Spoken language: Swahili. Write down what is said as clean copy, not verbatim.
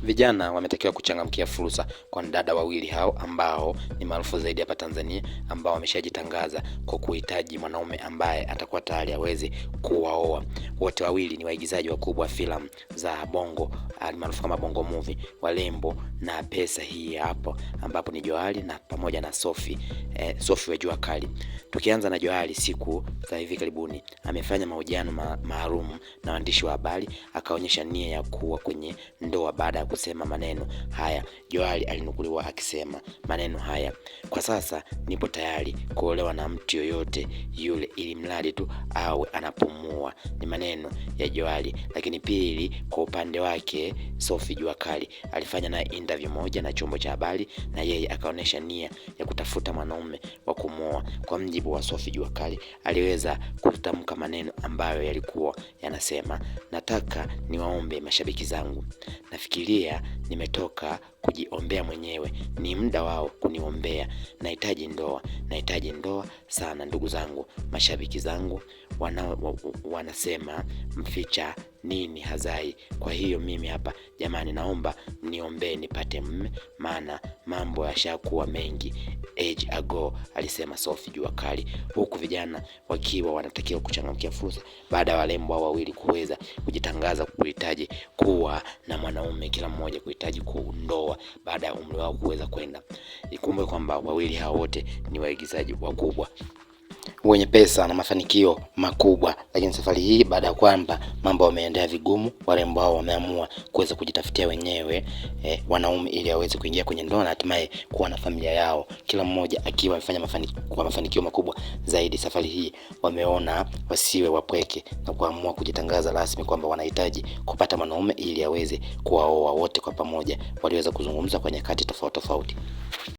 Vijana wametakiwa kuchangamkia fursa kwa dada wawili hao ambao ni maarufu zaidi hapa Tanzania, ambao wameshajitangaza kwa kuhitaji mwanaume ambaye atakuwa tayari aweze kuwaoa. Wote wawili ni waigizaji wakubwa wa filamu za Bongo maarufu kama Bongo Movie, Walembo na Pesa hii hapo, ambapo ni Johari na pamoja na Sophie wa Jua Kali. Tukianza na Johari, siku za hivi karibuni amefanya mahojiano maalum na waandishi wa habari, akaonyesha nia ya kuwa kwenye ndoa baada ya kusema maneno haya. Johari alinukuliwa akisema maneno haya: kwa sasa nipo tayari kuolewa na mtu yoyote yule, ili mradi tu awe anapumua. Ni maneno ya Johari. Lakini pili, kwa upande wake Sophie Jua Kali alifanya na interview moja na chombo cha habari, na yeye akaonesha nia ya kutafuta mwanaume wa kumuoa. Kwa mjibu wa Sophie Jua Kali, aliweza kutamka maneno ambayo yalikuwa yanasema: nataka niwaombe mashabiki zangu, nafikiria nimetoka kujiombea mwenyewe, ni muda wao kuniombea. Nahitaji ndoa sana ndugu zangu. Mashabiki zangu wanasema mficha nini hazai. Kwa hiyo mimi hapa jamani, naomba mniombee nipate mume, maana mambo yashakuwa mengi age ago, alisema Sophie Jua Kali. Huku vijana wakiwa wanatakiwa kuchangamkia fursa baada ya walembo wawili kuweza kujitangaza kuhitaji kuwa na mwanaume, kila mmoja kuhitaji kuondoa baada ya umri wao kuweza kwenda. Ikumbuke kwamba wawili hao wote ni waigizaji wakubwa wenye pesa na mafanikio makubwa, lakini safari hii baada ya kwamba mambo yameendea vigumu, warembo wao wameamua kuweza kujitafutia wenyewe wanaume ili waweze kuingia kwenye ndoa na hatimaye kuwa na familia yao, kila mmoja akiwa amefanya mafanikio makubwa zaidi. Safari hii wameona wasiwe wapweke na kuamua kujitangaza rasmi kwamba wanahitaji kupata mwanaume ili aweze kuwaoa. Wote kwa pamoja waliweza kuzungumza kwa nyakati tofauti.